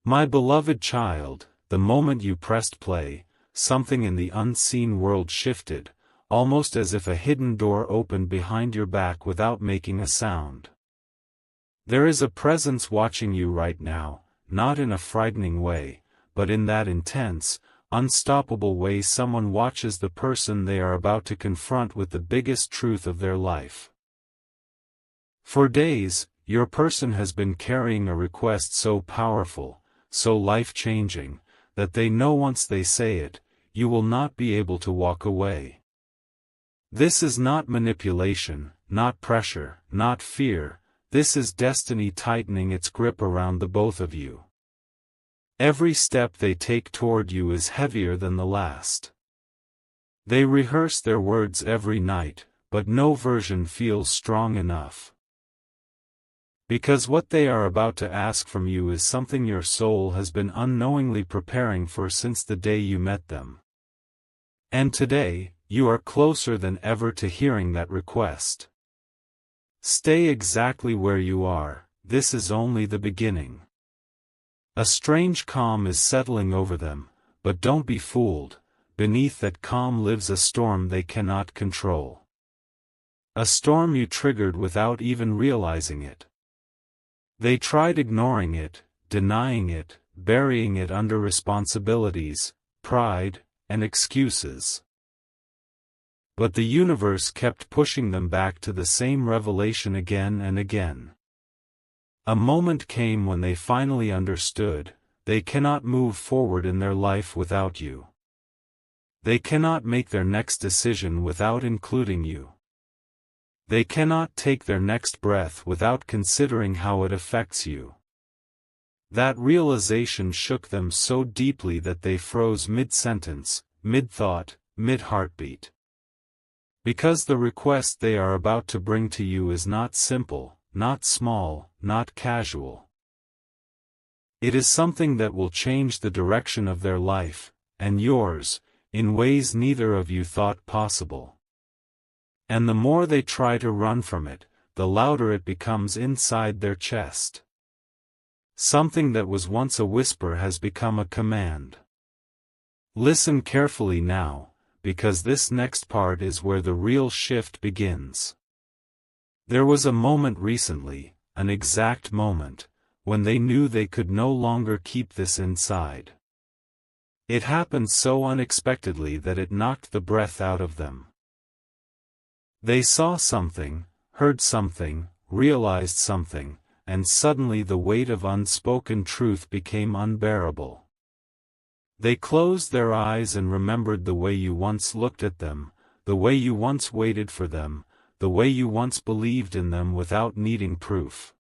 My beloved child, the moment you pressed play, something in the unseen world shifted, almost as if a hidden door opened behind your back without making a sound. There is a presence watching you right now, not in a frightening way, but in that intense, unstoppable way someone watches the person they are about to confront with the biggest truth of their life. For days, your person has been carrying a request so powerful, so life-changing, that they know once they say it, you will not be able to walk away. This is not manipulation, not pressure, not fear, this is destiny tightening its grip around the both of you. Every step they take toward you is heavier than the last. They rehearse their words every night, but no version feels strong enough. Because what they are about to ask from you is something your soul has been unknowingly preparing for since the day you met them. And today, you are closer than ever to hearing that request. Stay exactly where you are, this is only the beginning. A strange calm is settling over them, but don't be fooled, beneath that calm lives a storm they cannot control. A storm you triggered without even realizing it. They tried ignoring it, denying it, burying it under responsibilities, pride, and excuses. But the universe kept pushing them back to the same revelation again and again. A moment came when they finally understood, they cannot move forward in their life without you. They cannot make their next decision without including you. They cannot take their next breath without considering how it affects you. That realization shook them so deeply that they froze mid-sentence, mid-thought, mid-heartbeat. Because the request they are about to bring to you is not simple, not small, not casual. It is something that will change the direction of their life, and yours, in ways neither of you thought possible. And the more they try to run from it, the louder it becomes inside their chest. Something that was once a whisper has become a command. Listen carefully now, because this next part is where the real shift begins. There was a moment recently, an exact moment, when they knew they could no longer keep this inside. It happened so unexpectedly that it knocked the breath out of them. They saw something, heard something, realized something, and suddenly the weight of unspoken truth became unbearable. They closed their eyes and remembered the way you once looked at them, the way you once waited for them, the way you once believed in them without needing proof.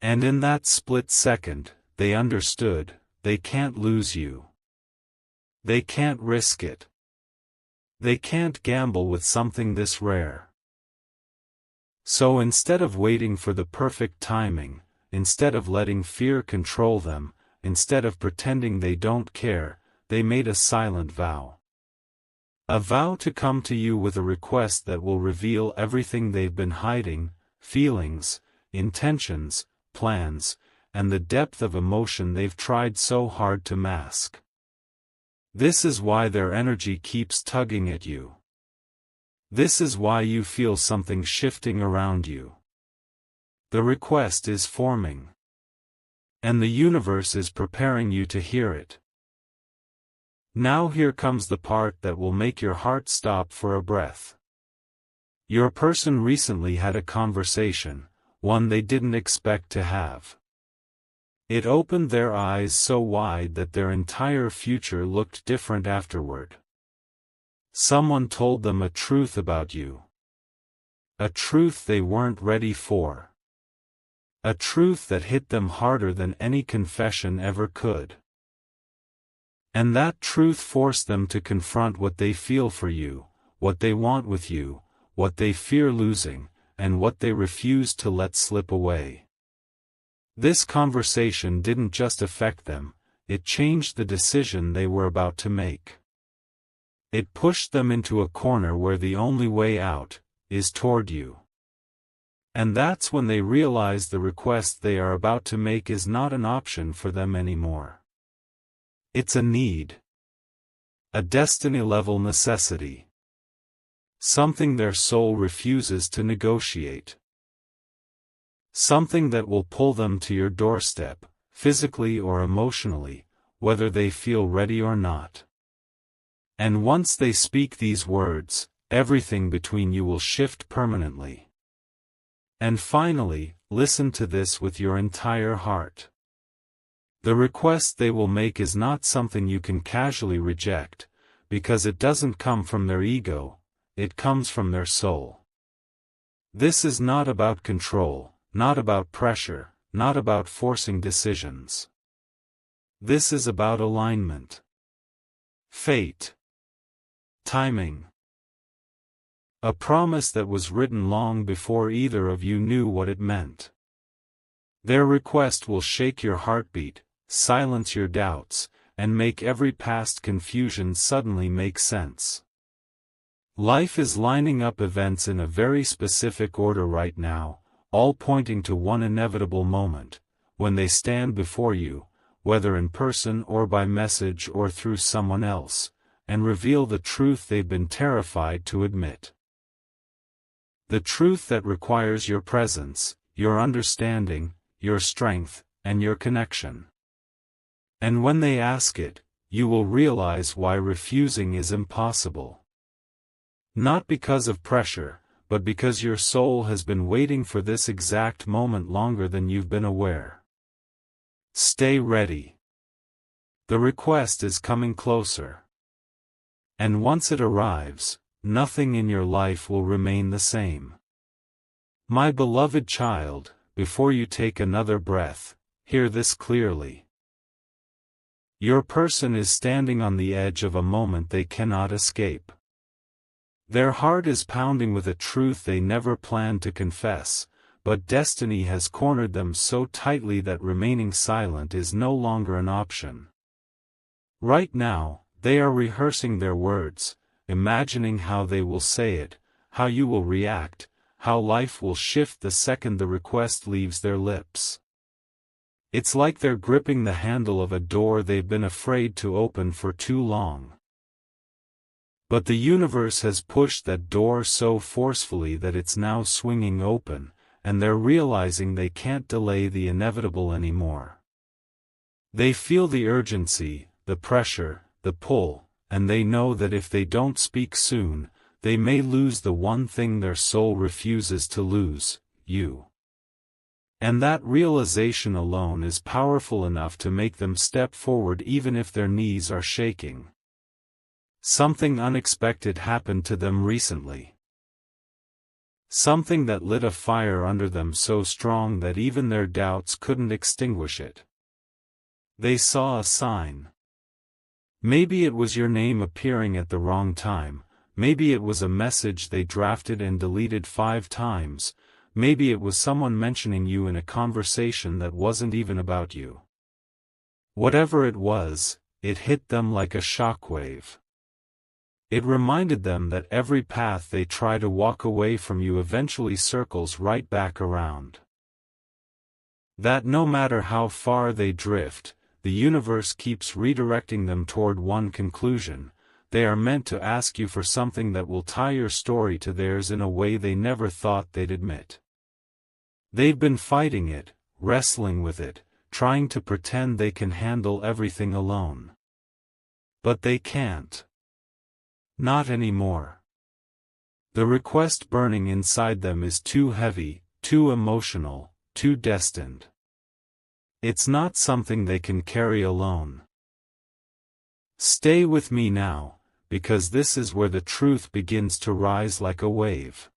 And in that split second, they understood, they can't lose you. They can't risk it. They can't gamble with something this rare. So instead of waiting for the perfect timing, instead of letting fear control them, instead of pretending they don't care, they made a silent vow. A vow to come to you with a request that will reveal everything they've been hiding, feelings, intentions, plans, and the depth of emotion they've tried so hard to mask. This is why their energy keeps tugging at you. This is why you feel something shifting around you. The request is forming. And the universe is preparing you to hear it. Now here comes the part that will make your heart stop for a breath. Your person recently had a conversation, one they didn't expect to have. It opened their eyes so wide that their entire future looked different afterward. Someone told them a truth about you. A truth they weren't ready for. A truth that hit them harder than any confession ever could. And that truth forced them to confront what they feel for you, what they want with you, what they fear losing, and what they refuse to let slip away. This conversation didn't just affect them, it changed the decision they were about to make. It pushed them into a corner where the only way out is toward you. And that's when they realize the request they are about to make is not an option for them anymore. It's a need. A destiny-level necessity. Something their soul refuses to negotiate. Something that will pull them to your doorstep, physically or emotionally, whether they feel ready or not. And once they speak these words, everything between you will shift permanently. And finally, listen to this with your entire heart. The request they will make is not something you can casually reject, because it doesn't come from their ego, it comes from their soul. This is not about control, not about pressure, not about forcing decisions. This is about alignment. Fate. Timing. A promise that was written long before either of you knew what it meant. Their request will shake your heartbeat, silence your doubts, and make every past confusion suddenly make sense. Life is lining up events in a very specific order right now, all pointing to one inevitable moment, when they stand before you, whether in person or by message or through someone else, and reveal the truth they've been terrified to admit. The truth that requires your presence, your understanding, your strength, and your connection. And when they ask it, you will realize why refusing is impossible. Not because of pressure, but because your soul has been waiting for this exact moment longer than you've been aware. Stay ready. The request is coming closer. And once it arrives, nothing in your life will remain the same. My beloved child, before you take another breath, hear this clearly. Your person is standing on the edge of a moment they cannot escape. Their heart is pounding with a truth they never planned to confess, but destiny has cornered them so tightly that remaining silent is no longer an option. Right now, they are rehearsing their words, imagining how they will say it, how you will react, how life will shift the second the request leaves their lips. It's like they're gripping the handle of a door they've been afraid to open for too long. But the universe has pushed that door so forcefully that it's now swinging open, and they're realizing they can't delay the inevitable anymore. They feel the urgency, the pressure, the pull, and they know that if they don't speak soon, they may lose the one thing their soul refuses to lose, you. And that realization alone is powerful enough to make them step forward even if their knees are shaking. Something unexpected happened to them recently. Something that lit a fire under them so strong that even their doubts couldn't extinguish it. They saw a sign. Maybe it was your name appearing at the wrong time, maybe it was a message they drafted and deleted 5 times, maybe it was someone mentioning you in a conversation that wasn't even about you. Whatever it was, it hit them like a shockwave. It reminded them that every path they try to walk away from you eventually circles right back around. That no matter how far they drift, the universe keeps redirecting them toward one conclusion: they are meant to ask you for something that will tie your story to theirs in a way they never thought they'd admit. They've been fighting it, wrestling with it, trying to pretend they can handle everything alone. But they can't. Not anymore. The request burning inside them is too heavy, too emotional, too destined. It's not something they can carry alone. Stay with me now, because this is where the truth begins to rise like a wave.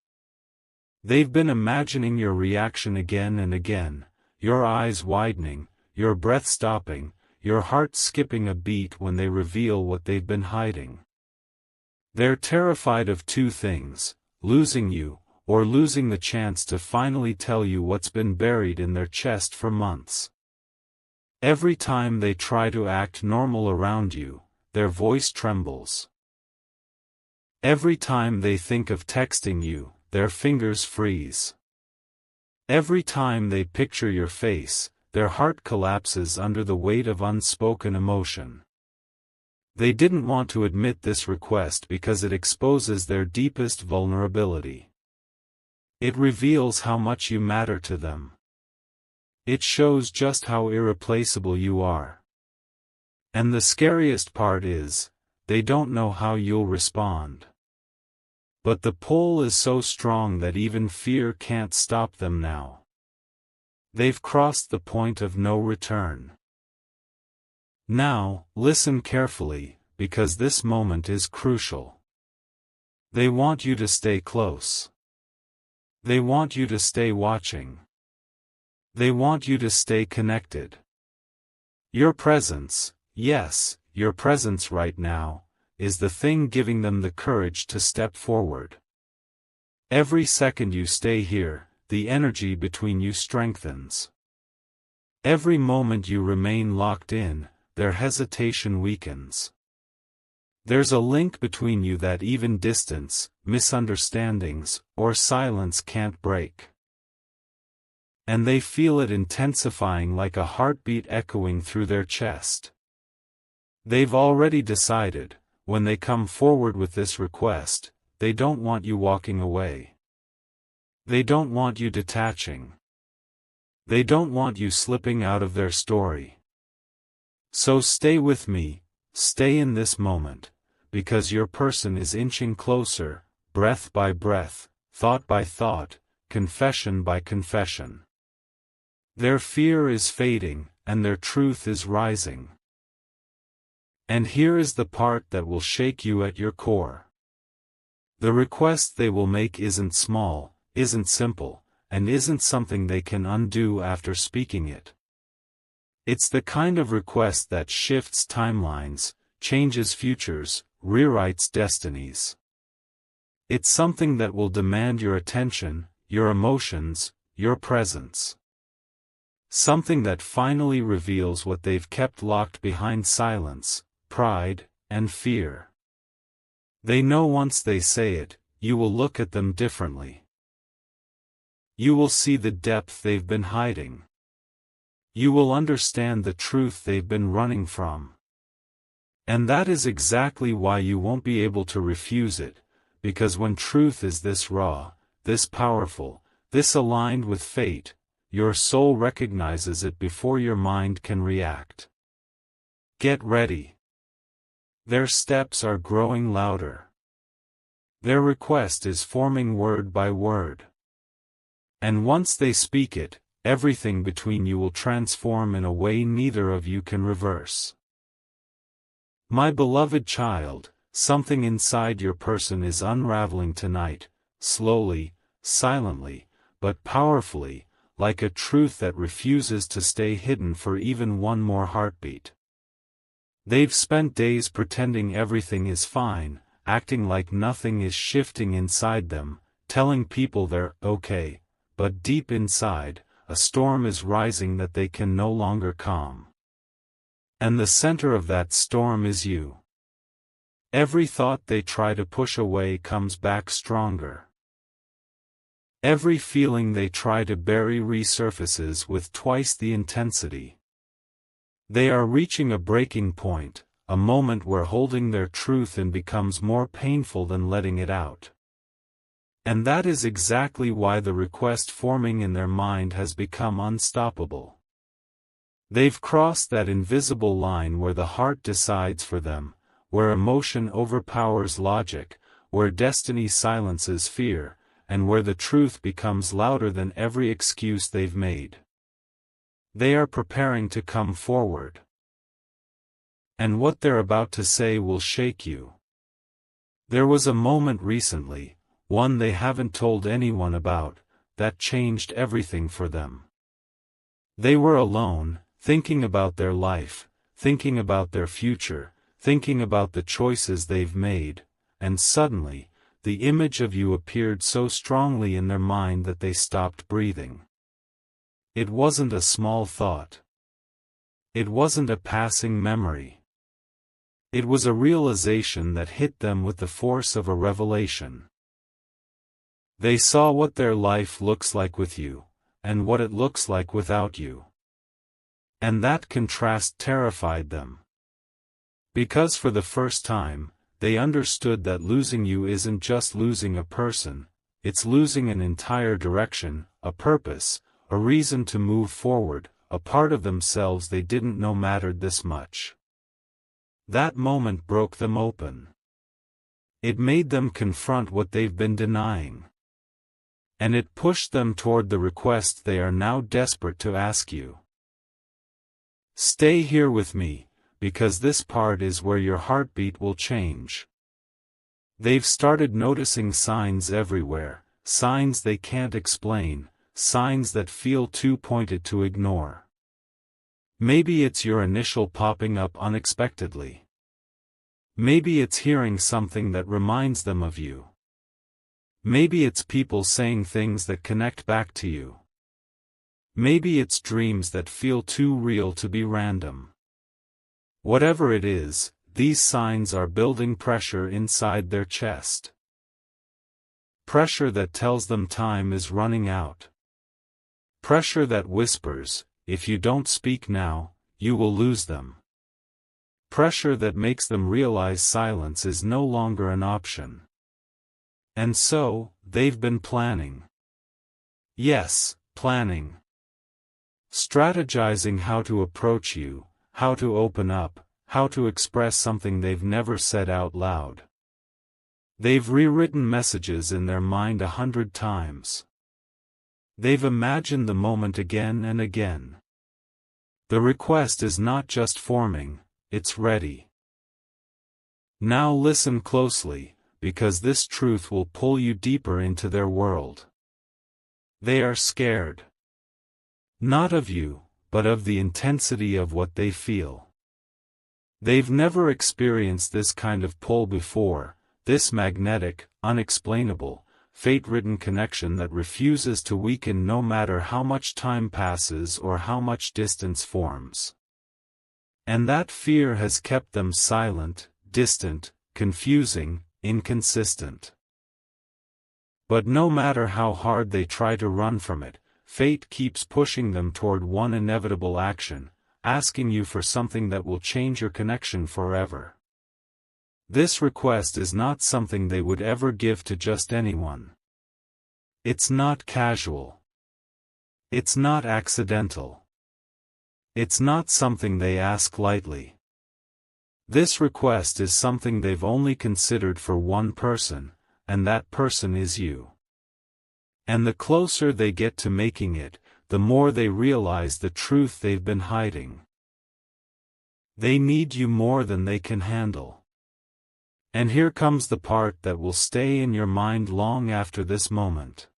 They've been imagining your reaction again and again, your eyes widening, your breath stopping, your heart skipping a beat when they reveal what they've been hiding. They're terrified of 2 things, losing you, or losing the chance to finally tell you what's been buried in their chest for months. Every time they try to act normal around you, their voice trembles. Every time they think of texting you, their fingers freeze. Every time they picture your face, their heart collapses under the weight of unspoken emotion. They didn't want to admit this request because it exposes their deepest vulnerability. It reveals how much you matter to them. It shows just how irreplaceable you are. And the scariest part is, they don't know how you'll respond. But the pull is so strong that even fear can't stop them now. They've crossed the point of no return. Now, listen carefully, because this moment is crucial. They want you to stay close. They want you to stay watching. They want you to stay connected. Your presence, yes, your presence right now, is the thing giving them the courage to step forward. Every second you stay here, the energy between you strengthens. Every moment you remain locked in, their hesitation weakens. There's a link between you that even distance, misunderstandings, or silence can't break. And they feel it intensifying like a heartbeat echoing through their chest. They've already decided, when they come forward with this request, they don't want you walking away. They don't want you detaching. They don't want you slipping out of their story. So stay with me, stay in this moment, because your person is inching closer, breath by breath, thought by thought, confession by confession. Their fear is fading, and their truth is rising. And here is the part that will shake you at your core. The request they will make isn't small, isn't simple, and isn't something they can undo after speaking it. It's the kind of request that shifts timelines, changes futures, rewrites destinies. It's something that will demand your attention, your emotions, your presence. Something that finally reveals what they've kept locked behind silence, pride, and fear. They know once they say it, you will look at them differently. You will see the depth they've been hiding. You will understand the truth they've been running from. And that is exactly why you won't be able to refuse it, because when truth is this raw, this powerful, this aligned with fate, your soul recognizes it before your mind can react. Get ready. Their steps are growing louder. Their request is forming word by word. And once they speak it, everything between you will transform in a way neither of you can reverse. My beloved child, something inside your person is unraveling tonight, slowly, silently, but powerfully, like a truth that refuses to stay hidden for even one more heartbeat. They've spent days pretending everything is fine, acting like nothing is shifting inside them, telling people they're okay, but deep inside, a storm is rising that they can no longer calm. And the center of that storm is you. Every thought they try to push away comes back stronger. Every feeling they try to bury resurfaces with twice the intensity. They are reaching a breaking point, a moment where holding their truth in becomes more painful than letting it out. And that is exactly why the request forming in their mind has become unstoppable. They've crossed that invisible line where the heart decides for them, where emotion overpowers logic, where destiny silences fear, and where the truth becomes louder than every excuse they've made. They are preparing to come forward. And what they're about to say will shake you. There was a moment recently, one they haven't told anyone about, that changed everything for them. They were alone, thinking about their life, thinking about their future, thinking about the choices they've made, and suddenly, the image of you appeared so strongly in their mind that they stopped breathing. It wasn't a small thought. It wasn't a passing memory. It was a realization that hit them with the force of a revelation. They saw what their life looks like with you, and what it looks like without you. And that contrast terrified them. Because for the first time, they understood that losing you isn't just losing a person, it's losing an entire direction, a purpose, a reason to move forward, a part of themselves they didn't know mattered this much. That moment broke them open. It made them confront what they've been denying. And it pushed them toward the request they are now desperate to ask you. Stay here with me, because this part is where your heartbeat will change. They've started noticing signs everywhere, signs they can't explain, signs that feel too pointed to ignore. Maybe it's your initial popping up unexpectedly. Maybe it's hearing something that reminds them of you. Maybe it's people saying things that connect back to you. Maybe it's dreams that feel too real to be random. Whatever it is, these signs are building pressure inside their chest. Pressure that tells them time is running out. Pressure that whispers, if you don't speak now, you will lose them. Pressure that makes them realize silence is no longer an option. And so, they've been planning. Yes, planning. Strategizing how to approach you, how to open up, how to express something they've never said out loud. They've rewritten messages in their mind 100 times. They've imagined the moment again and again. The request is not just forming, it's ready. Now listen closely, because this truth will pull you deeper into their world. They are scared. Not of you, but of the intensity of what they feel. They've never experienced this kind of pull before, this magnetic, unexplainable, fate-ridden connection that refuses to weaken no matter how much time passes or how much distance forms. And that fear has kept them silent, distant, confusing, inconsistent. But no matter how hard they try to run from it, fate keeps pushing them toward one inevitable action, asking you for something that will change your connection forever. This request is not something they would ever give to just anyone. It's not casual. It's not accidental. It's not something they ask lightly. This request is something they've only considered for one person, and that person is you. And the closer they get to making it, the more they realize the truth they've been hiding. They need you more than they can handle. And here comes the part that will stay in your mind long after this moment.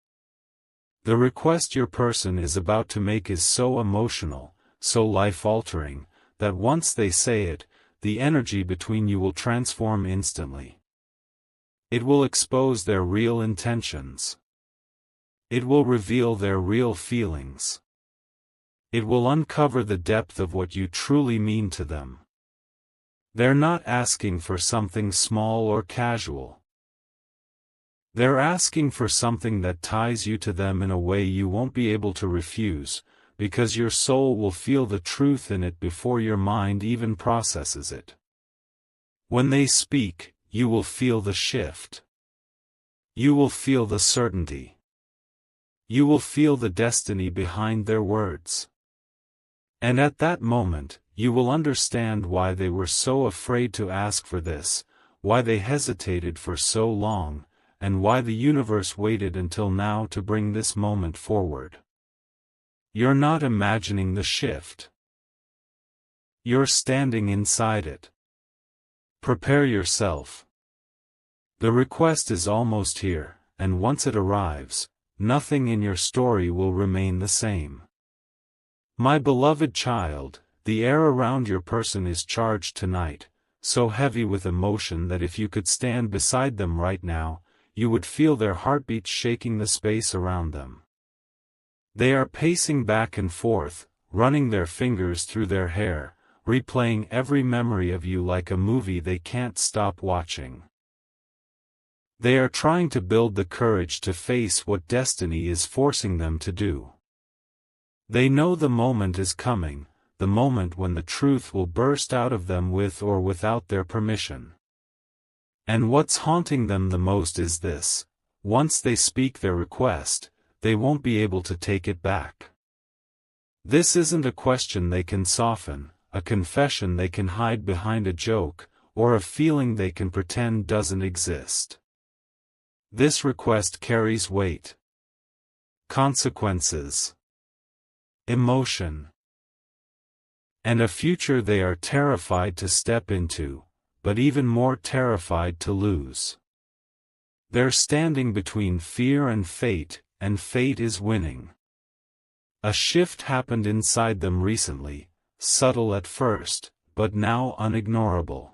The request your person is about to make is so emotional, so life-altering, that once they say it, the energy between you will transform instantly. It will expose their real intentions. It will reveal their real feelings. It will uncover the depth of what you truly mean to them. They're not asking for something small or casual. They're asking for something that ties you to them in a way you won't be able to refuse, because your soul will feel the truth in it before your mind even processes it. When they speak, you will feel the shift. You will feel the certainty. You will feel the destiny behind their words. And at that moment, you will understand why they were so afraid to ask for this, why they hesitated for so long, and why the universe waited until now to bring this moment forward. You're not imagining the shift. You're standing inside it. Prepare yourself. The request is almost here, and once it arrives, nothing in your story will remain the same. My beloved child, the air around your person is charged tonight, so heavy with emotion that if you could stand beside them right now, you would feel their heartbeats shaking the space around them. They are pacing back and forth, running their fingers through their hair, replaying every memory of you like a movie they can't stop watching. They are trying to build the courage to face what destiny is forcing them to do. They know the moment is coming, the moment when the truth will burst out of them with or without their permission. And what's haunting them the most is this: once they speak their request, they won't be able to take it back. This isn't a question they can soften, a confession they can hide behind a joke, or a feeling they can pretend doesn't exist. This request carries weight, consequences, emotion, and a future they are terrified to step into, but even more terrified to lose. They're standing between fear and fate is winning. A shift happened inside them recently, subtle at first, but now unignorable.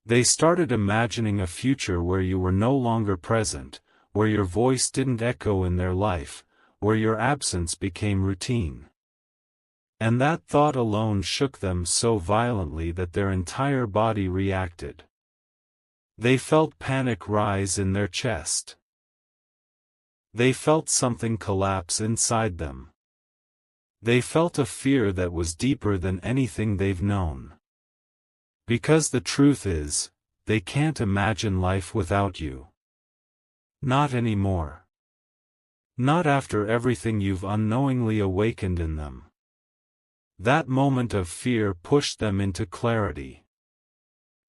They started imagining a future where you were no longer present, where your voice didn't echo in their life, where your absence became routine. And that thought alone shook them so violently that their entire body reacted. They felt panic rise in their chest. They felt something collapse inside them. They felt a fear that was deeper than anything they've known. Because the truth is, they can't imagine life without you. Not anymore. Not after everything you've unknowingly awakened in them. That moment of fear pushed them into clarity.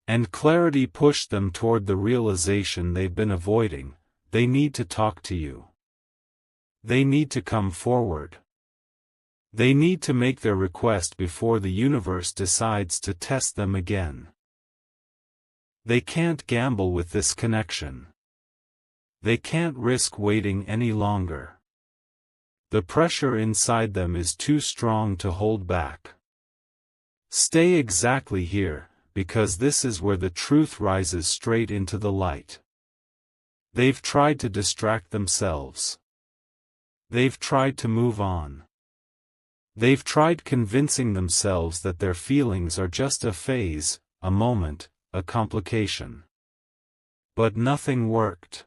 And clarity pushed them toward the realization they've been avoiding: they need to talk to you. They need to come forward. They need to make their request before the universe decides to test them again. They can't gamble with this connection. They can't risk waiting any longer. The pressure inside them is too strong to hold back. Stay exactly here, because this is where the truth rises straight into the light. They've tried to distract themselves. They've tried to move on. They've tried convincing themselves that their feelings are just a phase, a moment, a complication. But nothing worked.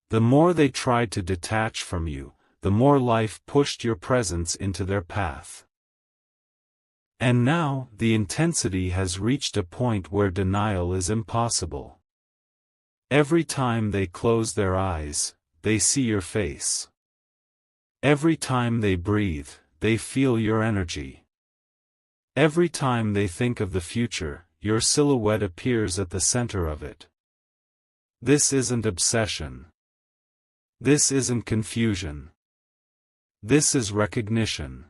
The more they tried to detach from you, the more life pushed your presence into their path. And now, the intensity has reached a point where denial is impossible. Every time they close their eyes, they see your face. Every time they breathe, they feel your energy. Every time they think of the future, your silhouette appears at the center of it. This isn't obsession. This isn't confusion. This is recognition.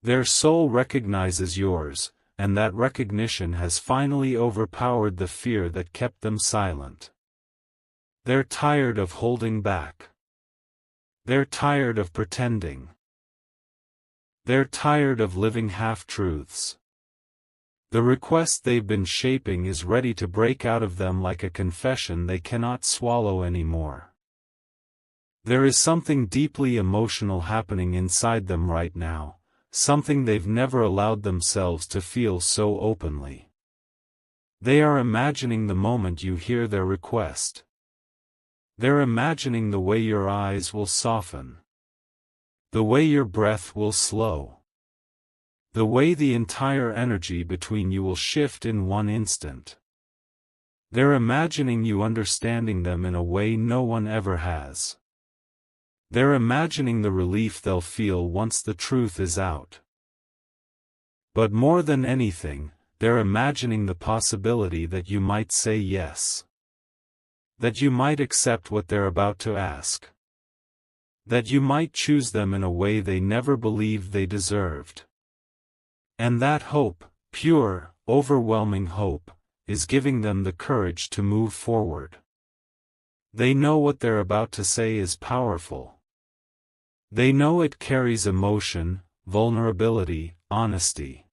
Their soul recognizes yours, and that recognition has finally overpowered the fear that kept them silent. They're tired of holding back. They're tired of pretending. They're tired of living half-truths. The request they've been shaping is ready to break out of them like a confession they cannot swallow anymore. There is something deeply emotional happening inside them right now, something they've never allowed themselves to feel so openly. They are imagining the moment you hear their request. They're imagining the way your eyes will soften. The way your breath will slow. The way the entire energy between you will shift in one instant. They're imagining you understanding them in a way no one ever has. They're imagining the relief they'll feel once the truth is out. But more than anything, they're imagining the possibility that you might say yes. That you might accept what they're about to ask. That you might choose them in a way they never believed they deserved. And that hope, pure, overwhelming hope, is giving them the courage to move forward. They know what they're about to say is powerful. They know it carries emotion, vulnerability, honesty.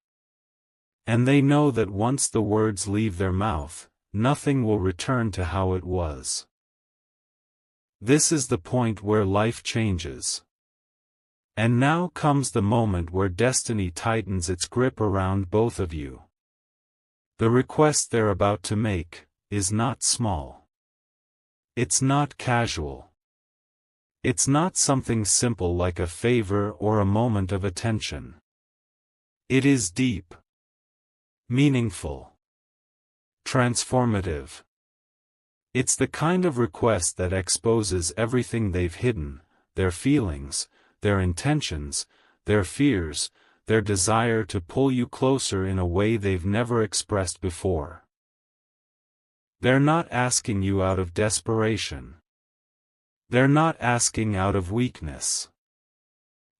And they know that once the words leave their mouth, nothing will return to how it was. This is the point where life changes. And now comes the moment where destiny tightens its grip around both of you. The request they're about to make is not small. It's not casual. It's not something simple like a favor or a moment of attention. It is deep, meaningful, transformative. It's the kind of request that exposes everything they've hidden, their feelings, their intentions, their fears, their desire to pull you closer in a way they've never expressed before. They're not asking you out of desperation. They're not asking out of weakness.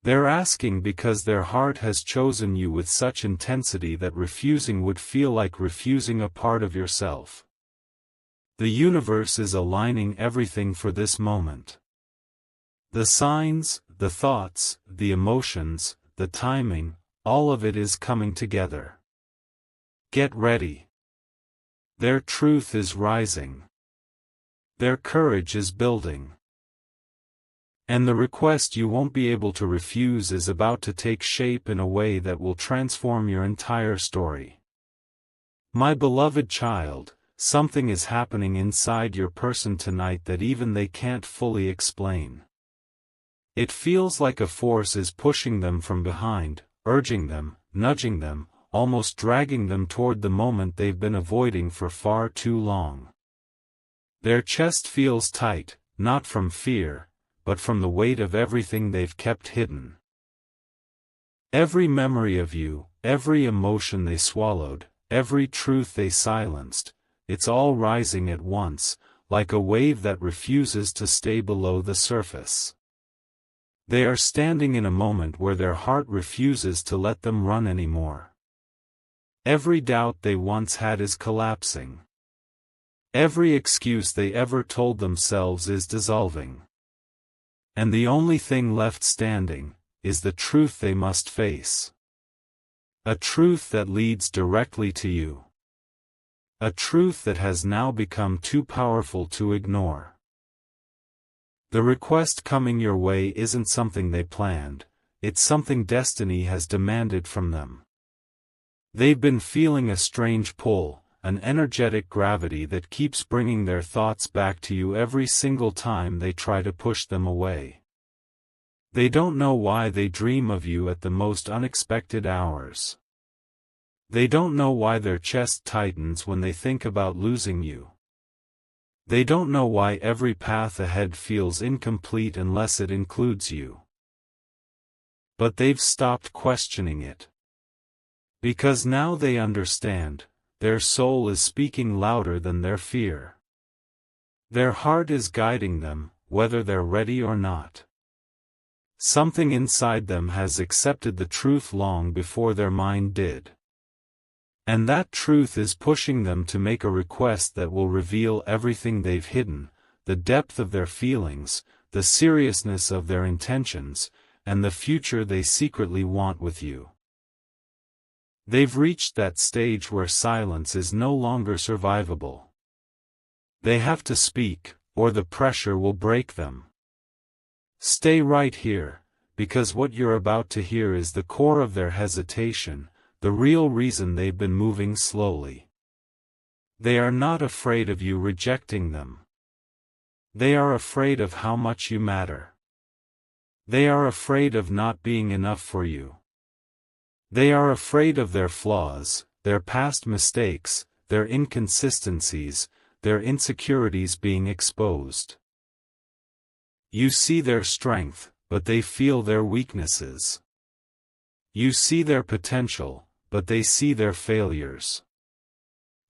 They're asking because their heart has chosen you with such intensity that refusing would feel like refusing a part of yourself. The universe is aligning everything for this moment. The signs, the thoughts, the emotions, the timing, all of it is coming together. Get ready. Their truth is rising. Their courage is building. And the request you won't be able to refuse is about to take shape in a way that will transform your entire story. My beloved child, something is happening inside your person tonight that even they can't fully explain. It feels like a force is pushing them from behind, urging them, nudging them, almost dragging them toward the moment they've been avoiding for far too long. Their chest feels tight, not from fear, but from the weight of everything they've kept hidden. Every memory of you, every emotion they swallowed, every truth they silenced, it's all rising at once, like a wave that refuses to stay below the surface. They are standing in a moment where their heart refuses to let them run anymore. Every doubt they once had is collapsing. Every excuse they ever told themselves is dissolving. And the only thing left standing is the truth they must face. A truth that leads directly to you. A truth that has now become too powerful to ignore. The request coming your way isn't something they planned, it's something destiny has demanded from them. They've been feeling a strange pull, an energetic gravity that keeps bringing their thoughts back to you every single time they try to push them away. They don't know why they dream of you at the most unexpected hours. They don't know why their chest tightens when they think about losing you. They don't know why every path ahead feels incomplete unless it includes you. But they've stopped questioning it. Because now they understand, their soul is speaking louder than their fear. Their heart is guiding them, whether they're ready or not. Something inside them has accepted the truth long before their mind did. And that truth is pushing them to make a request that will reveal everything they've hidden, the depth of their feelings, the seriousness of their intentions, and the future they secretly want with you. They've reached that stage where silence is no longer survivable. They have to speak, or the pressure will break them. Stay right here, because what you're about to hear is the core of their hesitation, the real reason they've been moving slowly. They are not afraid of you rejecting them. They are afraid of how much you matter. They are afraid of not being enough for you. They are afraid of their flaws, their past mistakes, their inconsistencies, their insecurities being exposed. You see their strength, but they feel their weaknesses. You see their potential, but they see their failures.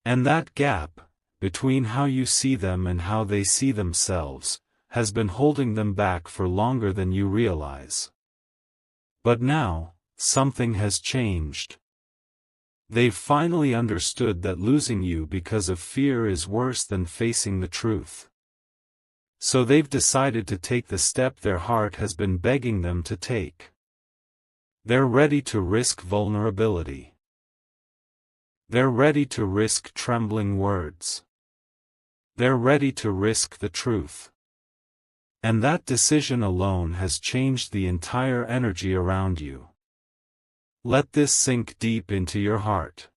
And that gap, between how you see them and how they see themselves, has been holding them back for longer than you realize. But now, something has changed. They've finally understood that losing you because of fear is worse than facing the truth. So they've decided to take the step their heart has been begging them to take. They're ready to risk vulnerability. They're ready to risk trembling words. They're ready to risk the truth. And that decision alone has changed the entire energy around you. Let this sink deep into your heart.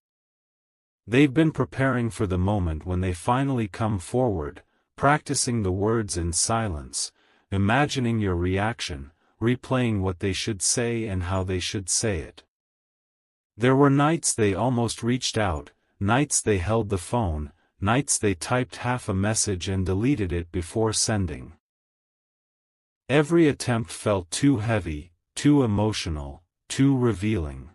They've been preparing for the moment when they finally come forward, practicing the words in silence, imagining your reaction, replaying what they should say and how they should say it. There were nights they almost reached out, nights they held the phone, nights they typed half a message and deleted it before sending. Every attempt felt too heavy, too emotional, too revealing.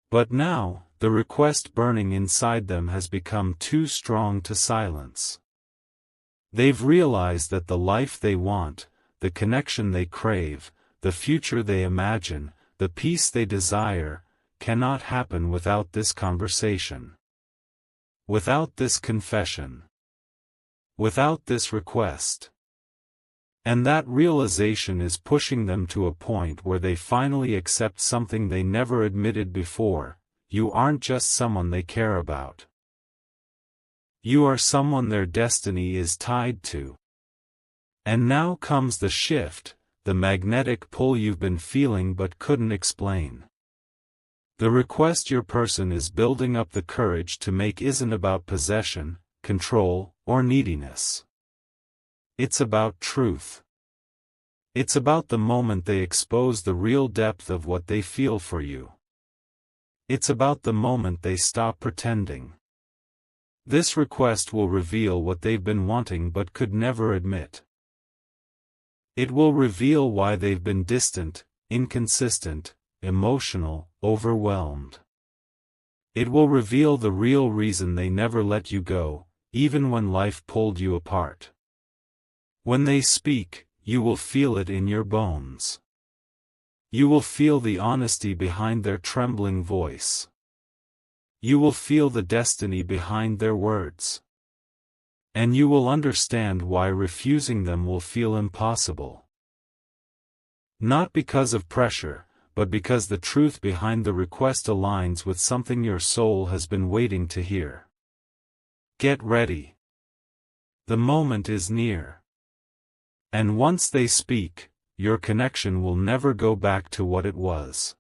But now, the request burning inside them has become too strong to silence. They've realized that the life they want, the connection they crave, the future they imagine, the peace they desire, cannot happen without this conversation. Without this confession. Without this request. And that realization is pushing them to a point where they finally accept something they never admitted before: you aren't just someone they care about. You are someone their destiny is tied to. And now comes the shift, the magnetic pull you've been feeling but couldn't explain. The request your person is building up the courage to make isn't about possession, control, or neediness. It's about truth. It's about the moment they expose the real depth of what they feel for you. It's about the moment they stop pretending. This request will reveal what they've been wanting but could never admit. It will reveal why they've been distant, inconsistent, emotional, overwhelmed. It will reveal the real reason they never let you go, even when life pulled you apart. When they speak, you will feel it in your bones. You will feel the honesty behind their trembling voice. You will feel the destiny behind their words. And you will understand why refusing them will feel impossible. Not because of pressure, but because the truth behind the request aligns with something your soul has been waiting to hear. Get ready. The moment is near. And once they speak, your connection will never go back to what it was.